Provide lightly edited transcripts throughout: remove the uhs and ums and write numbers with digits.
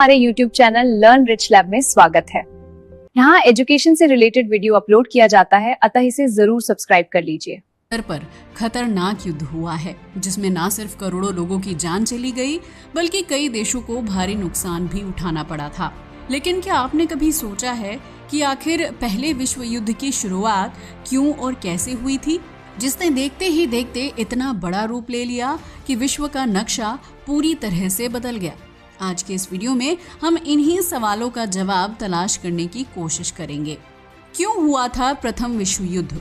हमारे YouTube channel learn rich lab में स्वागत है। यहाँ एजुकेशन से रिलेटेड वीडियो अपलोड किया जाता है, अतः इसे जरूर सब्सक्राइब कर लीजिए। स्तर पर खतरनाक युद्ध हुआ है जिसमें न सिर्फ करोड़ों लोगों की जान चली गई बल्कि कई देशों को भारी नुकसान भी उठाना पड़ा था। लेकिन क्या आपने कभी सोचा है कि आखिर पहले विश्व युद्ध की शुरुआत क्यों और कैसे हुई थी, जिसने देखते ही देखते इतना बड़ा रूप ले लिया कि विश्व का नक्शा पूरी तरह से बदल गया। आज के इस वीडियो में हम इन्हीं सवालों का जवाब तलाश करने की कोशिश करेंगे। क्यों हुआ था प्रथम विश्व युद्ध?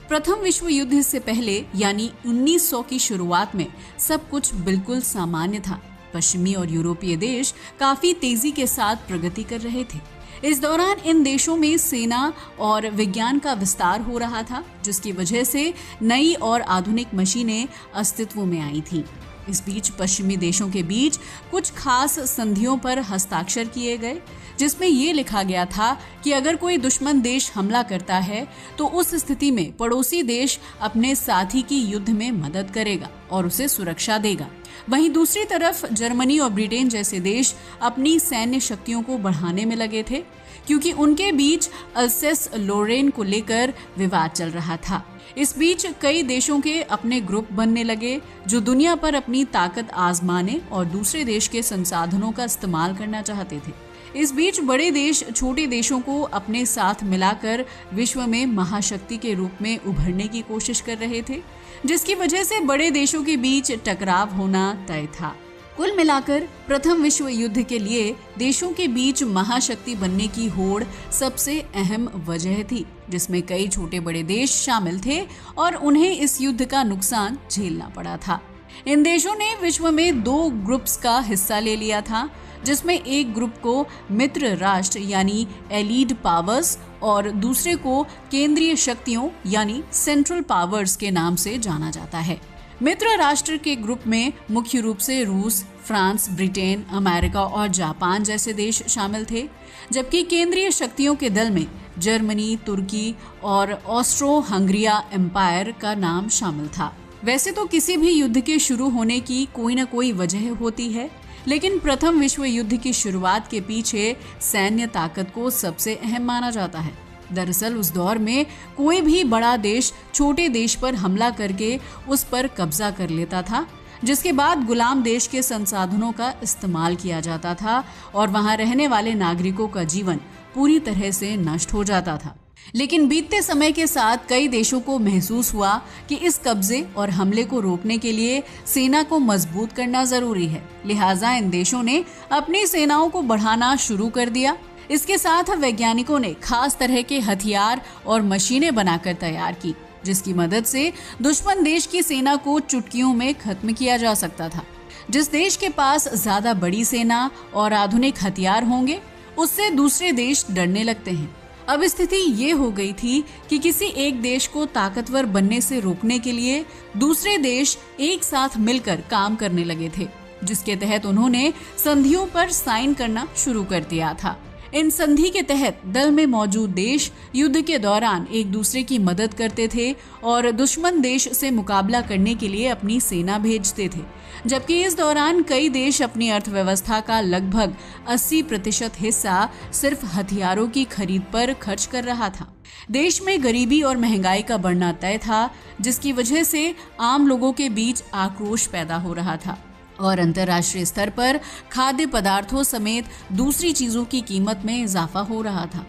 प्रथम विश्व युद्ध से पहले यानी 1900 की शुरुआत में सब कुछ बिल्कुल सामान्य था। पश्चिमी और यूरोपीय देश काफी तेजी के साथ प्रगति कर रहे थे। इस दौरान इन देशों में सेना और विज्ञान का विस्तार हो रहा था, जिसकी वजह से नई और आधुनिक मशीनें अस्तित्व में आई थीं। इस बीच पश्चिमी देशों के बीच कुछ खास संधियों पर हस्ताक्षर किए गए, जिसमें ये लिखा गया था कि अगर कोई दुश्मन देश हमला करता है तो उस स्थिति में पड़ोसी देश अपने साथी की युद्ध में मदद करेगा और उसे सुरक्षा देगा। वहीं दूसरी तरफ जर्मनी और ब्रिटेन जैसे देश अपनी सैन्य शक्तियों को बढ़ाने में लगे थे, क्योंकि उनके बीच अल्सेस लोरेन को लेकर विवाद चल रहा था। इस बीच कई देशों के अपने ग्रुप बनने लगे जो दुनिया पर अपनी ताकत आजमाने और दूसरे देश के संसाधनों का इस्तेमाल करना चाहते थे। इस बीच बड़े देश छोटे देशों को अपने साथ मिलाकर विश्व में महाशक्ति के रूप में उभरने की कोशिश कर रहे थे, जिसकी वजह से बड़े देशों के बीच टकराव होना तय था। कुल मिलाकर प्रथम विश्व युद्ध के लिए देशों के बीच महाशक्ति बनने की होड़ सबसे अहम वजह थी, जिसमें कई छोटे बड़े देश शामिल थे और उन्हें इस युद्ध का नुकसान झेलना पड़ा था। इन देशों ने विश्व में दो ग्रुप्स का हिस्सा ले लिया था, जिसमें एक ग्रुप को मित्र राष्ट्र यानी एलीड पावर्स और दूसरे को केंद्रीय शक्तियों यानी सेंट्रल पावर्स के नाम से जाना जाता है। मित्र राष्ट्र के ग्रुप में मुख्य रूप से रूस, फ्रांस, ब्रिटेन, अमेरिका और जापान जैसे देश शामिल थे, जबकि केंद्रीय शक्तियों के दल में जर्मनी, तुर्की और ऑस्ट्रो हंगरिया एम्पायर का नाम शामिल था। वैसे तो किसी भी युद्ध के शुरू होने की कोई न कोई वजह होती है, लेकिन प्रथम विश्व युद्ध की शुरुआत के पीछे सैन्य ताकत को सबसे अहम माना जाता है। दरअसल उस दौर में कोई भी बड़ा देश छोटे देश पर हमला करके उस पर कब्जा कर लेता था, जिसके बाद गुलाम देश के संसाधनों का इस्तेमाल किया जाता था और वहां रहने वाले नागरिकों का जीवन पूरी तरह से नष्ट हो जाता था। लेकिन बीतते समय के साथ कई देशों को महसूस हुआ कि इस कब्जे और हमले को रोकने के लिए सेना को मजबूत करना जरूरी है। लिहाजा इन देशों ने अपनी सेनाओं को बढ़ाना शुरू कर दिया। इसके साथ वैज्ञानिकों ने खास तरह के हथियार और मशीनें बनाकर तैयार की, जिसकी मदद से दुश्मन देश की सेना को चुटकियों में खत्म किया जा सकता था। जिस देश के पास ज्यादा बड़ी सेना और आधुनिक हथियार होंगे, उससे दूसरे देश डरने लगते हैं। अब स्थिति ये हो गई थी कि किसी एक देश को ताकतवर बनने से रोकने के लिए दूसरे देश एक साथ मिलकर काम करने लगे थे, जिसके तहत उन्होंने संधियों पर साइन करना शुरू कर दिया था। इन संधि के तहत दल में मौजूद देश युद्ध के दौरान एक दूसरे की मदद करते थे और दुश्मन देश से मुकाबला करने के लिए अपनी सेना भेजते थे, जबकि इस दौरान कई देश अपनी अर्थव्यवस्था का लगभग 80% हिस्सा सिर्फ हथियारों की खरीद पर खर्च कर रहा था। देश में गरीबी और महंगाई का बढ़ना तय था, जिसकी वजह से आम लोगों के बीच आक्रोश पैदा हो रहा था और अंतर्राष्ट्रीय स्तर पर खाद्य पदार्थों समेत दूसरी चीजों की कीमत में इजाफा हो रहा था।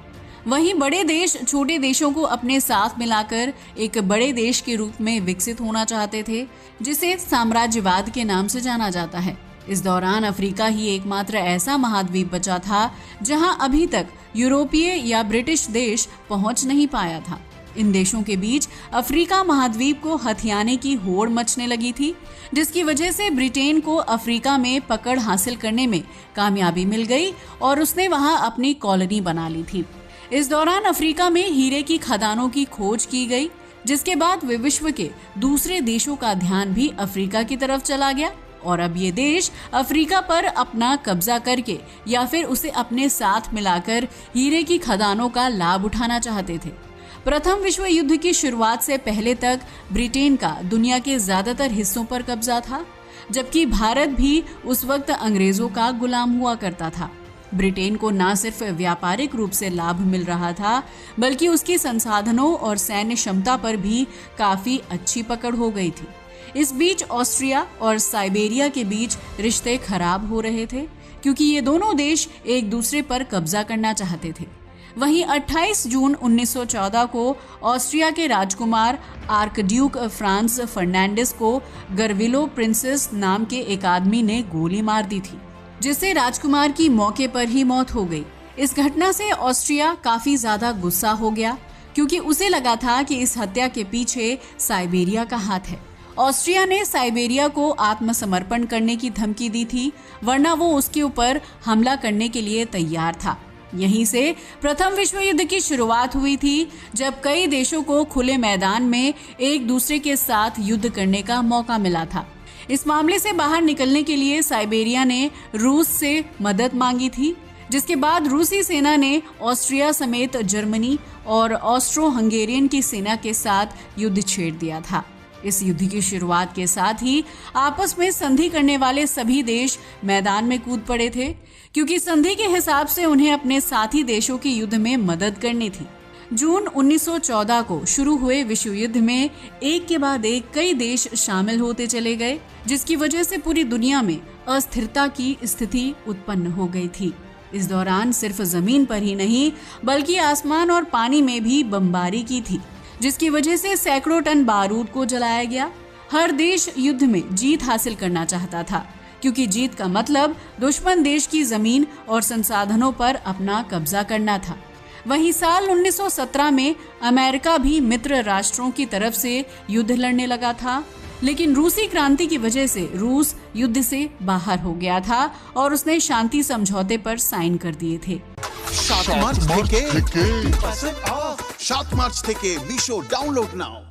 वहीं बड़े देश छोटे देशों को अपने साथ मिलाकर एक बड़े देश के रूप में विकसित होना चाहते थे, जिसे साम्राज्यवाद के नाम से जाना जाता है। इस दौरान अफ्रीका ही एकमात्र ऐसा महाद्वीप बचा था जहां अभी तक यूरोपीय या ब्रिटिश देश पहुंच नहीं पाया था। इन देशों के बीच अफ्रीका महाद्वीप को हथियाने की होड़ मचने लगी थी, जिसकी वजह से ब्रिटेन को अफ्रीका में पकड़ हासिल करने में कामयाबी मिल गई और उसने वहां अपनी कॉलोनी बना ली थी। इस दौरान अफ्रीका में हीरे की खदानों की खोज की गई, जिसके बाद वे विश्व के दूसरे देशों का ध्यान भी अफ्रीका की तरफ चला गया और अब ये देश अफ्रीका पर अपना कब्जा करके या फिर उसे अपने साथ मिलाकर हीरे की खदानों का लाभ उठाना चाहते थे। प्रथम विश्व युद्ध की शुरुआत से पहले तक ब्रिटेन का दुनिया के ज्यादातर हिस्सों पर कब्जा था, जबकि भारत भी उस वक्त अंग्रेजों का गुलाम हुआ करता था। ब्रिटेन को न सिर्फ व्यापारिक रूप से लाभ मिल रहा था, बल्कि उसकी संसाधनों और सैन्य क्षमता पर भी काफी अच्छी पकड़ हो गई थी। इस बीच ऑस्ट्रिया और साइबेरिया के बीच रिश्ते खराब हो रहे थे, क्योंकि ये दोनों देश एक दूसरे पर कब्जा करना चाहते थे। वहीं 28 जून 1914 को ऑस्ट्रिया के राजकुमार आर्कड्यूक फ्रांस फर्नांडिस को गर्विलो प्रिंसेस नाम के एक आदमी ने गोली मार दी थी, जिससे राजकुमार की मौके पर ही मौत हो गई। इस घटना से ऑस्ट्रिया काफी ज्यादा गुस्सा हो गया, क्योंकि उसे लगा था कि इस हत्या के पीछे साइबेरिया का हाथ है। ऑस्ट्रिया ने साइबेरिया को आत्मसमर्पण करने की धमकी दी थी, वरना वो उसके ऊपर हमला करने के लिए तैयार था। यहीं से प्रथम विश्व युद्ध की शुरुआत हुई थी, जब कई देशों को खुले मैदान में एक दूसरे के साथ युद्ध करने का मौका मिला था। इस मामले से बाहर निकलने के लिए साइबेरिया ने रूस से मदद मांगी थी, जिसके बाद रूसी सेना ने ऑस्ट्रिया समेत जर्मनी और ऑस्ट्रो हंगेरियन की सेना के साथ युद्ध छेड़ दिया था। इस युद्ध की शुरुआत के साथ ही आपस में संधि करने वाले सभी देश मैदान में कूद पड़े थे, क्योंकि संधि के हिसाब से उन्हें अपने साथी देशों के युद्ध में मदद करनी थी। जून 1914 को शुरू हुए विश्व युद्ध में एक के बाद एक कई देश शामिल होते चले गए, जिसकी वजह से पूरी दुनिया में अस्थिरता की स्थिति उत्पन्न हो गई थी। इस दौरान सिर्फ जमीन पर ही नहीं, बल्कि आसमान और पानी में भी बमबारी की थी, जिसकी वजह से सैकड़ों टन बारूद को जलाया गया। हर देश युद्ध में जीत हासिल करना चाहता था, क्योंकि जीत का मतलब दुश्मन देश की जमीन और संसाधनों पर अपना कब्जा करना था। वहीं साल 1917 में अमेरिका भी मित्र राष्ट्रों की तरफ से युद्ध लड़ने लगा था, लेकिन रूसी क्रांति की वजह से रूस युद्ध से बाहर हो गया था और उसने शांति समझौते पर साइन कर दिए थे। 7 मार्च থেকে মিশো डाउनलोड नाउ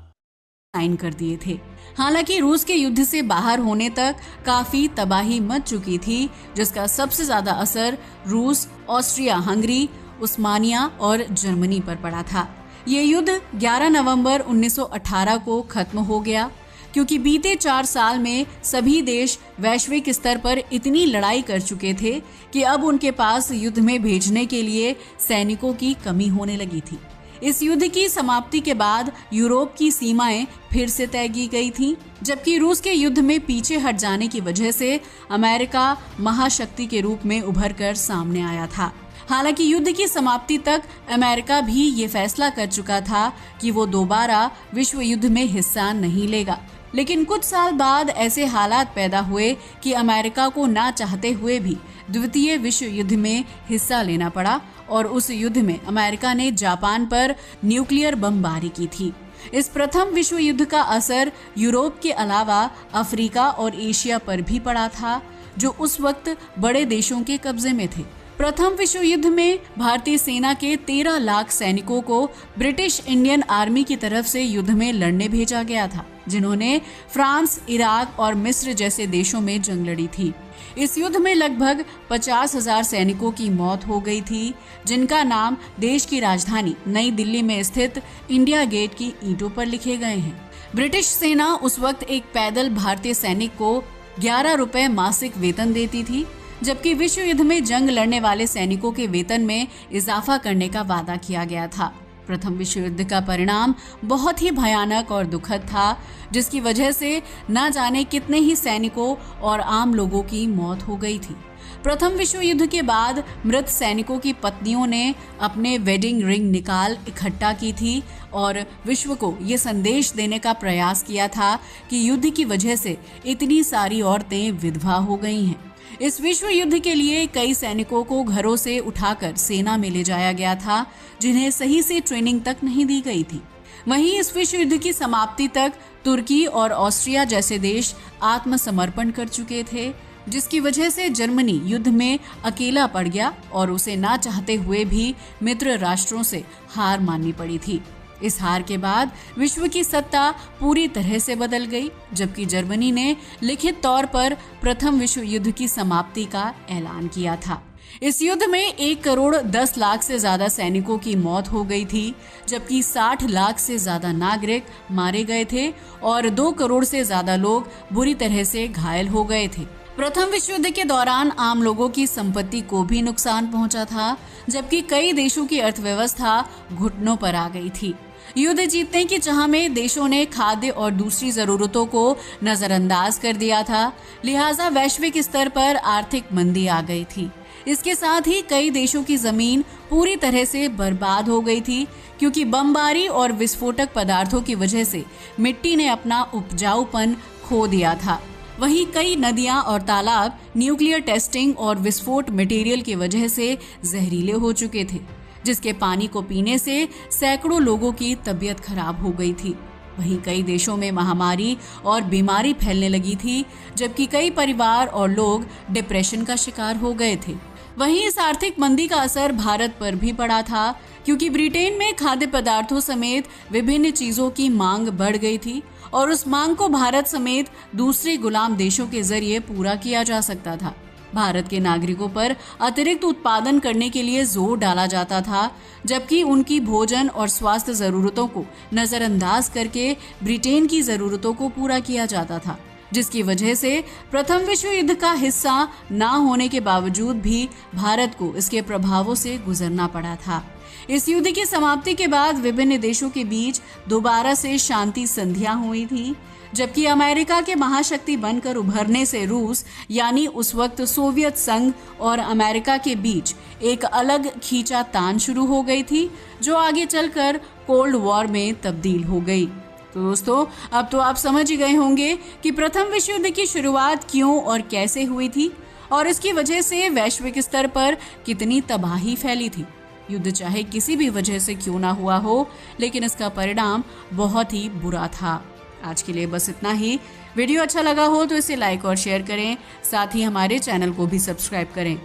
साइन कर दिए थे। हालांकि रूस के युद्ध से बाहर होने तक काफी तबाही मच चुकी थी, जिसका सबसे ज्यादा असर रूस, ऑस्ट्रिया हंगरी, उस्मानिया और जर्मनी पर पड़ा था। ये युद्ध 11 नवंबर 1918 को खत्म हो गया, क्योंकि बीते 4 साल में सभी देश वैश्विक स्तर पर इतनी लड़ाई कर चुके थे कि अब उनके पास युद्ध में भेजने के लिए सैनिकों की कमी होने लगी थी। इस युद्ध की समाप्ति के बाद यूरोप की सीमाएं फिर से तय की गई थीं, जबकि रूस के युद्ध में पीछे हट जाने की वजह से अमेरिका महाशक्ति के रूप में उभर कर सामने आया था। हालांकि युद्ध की समाप्ति तक अमेरिका भी ये फैसला कर चुका था कि वो दोबारा विश्व युद्ध में हिस्सा नहीं लेगा। लेकिन कुछ साल बाद ऐसे हालात पैदा हुए कि अमेरिका को ना चाहते हुए भी द्वितीय विश्व युद्ध में हिस्सा लेना पड़ा, और उस युद्ध में अमेरिका ने जापान पर न्यूक्लियर बमबारी की थी। इस प्रथम विश्व युद्ध का असर यूरोप के अलावा अफ्रीका और एशिया पर भी पड़ा था, जो उस वक्त बड़े देशों के कब्जे में थे। प्रथम विश्व युद्ध में भारतीय सेना के 13 लाख सैनिकों को ब्रिटिश इंडियन आर्मी की तरफ से युद्ध में लड़ने भेजा गया था, जिन्होंने फ्रांस, इराक और मिस्र जैसे देशों में जंग लड़ी थी। इस युद्ध में लगभग 50,000 सैनिकों की मौत हो गई थी, जिनका नाम देश की राजधानी नई दिल्ली में स्थित इंडिया गेट की ईंटों पर लिखे गए हैं। ब्रिटिश सेना उस वक्त एक पैदल भारतीय सैनिक को 11 रुपए मासिक वेतन देती थी, जबकि विश्व युद्ध में जंग लड़ने वाले सैनिकों के वेतन में इजाफा करने का वादा किया गया था। प्रथम विश्व युद्ध का परिणाम बहुत ही भयानक और दुखद था, जिसकी वजह से न जाने कितने ही सैनिकों और आम लोगों की मौत हो गई थी। प्रथम विश्व युद्ध के बाद मृत सैनिकों की पत्नियों ने अपने वेडिंग रिंग निकाल इकट्ठा की थी और विश्व को ये संदेश देने का प्रयास किया था कि युद्ध की वजह से इतनी सारी औरतें विधवा हो गई हैं। इस विश्व युद्ध के लिए कई सैनिकों को घरों से उठाकर सेना में ले जाया गया था, जिन्हें सही से ट्रेनिंग तक नहीं दी गई थी। वहीं इस विश्व युद्ध की समाप्ति तक तुर्की और ऑस्ट्रिया जैसे देश आत्मसमर्पण कर चुके थे, जिसकी वजह से जर्मनी युद्ध में अकेला पड़ गया और उसे ना चाहते हुए भी मित्र राष्ट्रों से हार माननी पड़ी थी। इस हार के बाद विश्व की सत्ता पूरी तरह से बदल गई, जबकि जर्मनी ने लिखित तौर पर प्रथम विश्व युद्ध की समाप्ति का ऐलान किया था। इस युद्ध में 1 करोड़ 10 लाख से ज्यादा सैनिकों की मौत हो गई थी, जबकि 60 लाख से ज्यादा नागरिक मारे गए थे और 2 करोड़ से ज्यादा लोग बुरी तरह से घायल हो गए थे। प्रथम विश्व युद्ध के दौरान आम लोगों की संपत्ति को भी नुकसान पहुंचा था, जबकि कई देशों की अर्थव्यवस्था घुटनों पर आ गई थी। युद्ध जीतने की चाह में देशों ने खाद्य और दूसरी जरूरतों को नजरअंदाज कर दिया था, लिहाजा वैश्विक स्तर पर आर्थिक मंदी आ गई थी। इसके साथ ही कई देशों की जमीन पूरी तरह से बर्बाद हो गई थी, क्योंकि बमबारी और विस्फोटक पदार्थों की वजह से मिट्टी ने अपना उपजाऊपन खो दिया था। वहीं कई नदियां और तालाब न्यूक्लियर टेस्टिंग और विस्फोट मटेरियल की वजह से जहरीले हो चुके थे, जिसके पानी को पीने से सैकड़ों लोगों की तबीयत खराब हो गई थी। वहीं कई देशों में महामारी और बीमारी फैलने लगी थी, जबकि कई परिवार और लोग डिप्रेशन का शिकार हो गए थे। वहीं इस आर्थिक मंदी का असर भारत पर भी पड़ा था, क्योंकि ब्रिटेन में खाद्य पदार्थों समेत विभिन्न चीजों की मांग बढ़ गई थी और उस मांग को भारत समेत दूसरे गुलाम देशों के जरिए पूरा किया जा सकता था। भारत के नागरिकों पर अतिरिक्त उत्पादन करने के लिए जोर डाला जाता था, जबकि उनकी भोजन और स्वास्थ्य जरूरतों को नजरअंदाज करके ब्रिटेन की जरूरतों को पूरा किया जाता था, जिसकी वजह से प्रथम विश्व युद्ध का हिस्सा ना होने के बावजूद भी भारत को इसके प्रभावों से गुजरना पड़ा था। इस युद्ध की समाप्ति के बाद विभिन्न देशों के बीच दोबारा से शांति संधियां हुई थी, जबकि अमेरिका के महाशक्ति बनकर उभरने से रूस यानी उस वक्त सोवियत संघ और अमेरिका के बीच एक अलग खींचातान शुरू हो गई थी, जो आगे चलकर कोल्ड वॉर में तब्दील हो गई। तो दोस्तों, अब तो आप समझ ही गए होंगे कि प्रथम विश्व युद्ध की शुरुआत क्यों और कैसे हुई थी और इसकी वजह से वैश्विक स्तर पर कितनी तबाही फैली थी। युद्ध चाहे किसी भी वजह से क्यों ना हुआ हो, लेकिन इसका परिणाम बहुत ही बुरा था। आज के लिए बस इतना ही। वीडियो अच्छा लगा हो तो इसे लाइक और शेयर करें, साथ ही हमारे चैनल को भी सब्सक्राइब करें।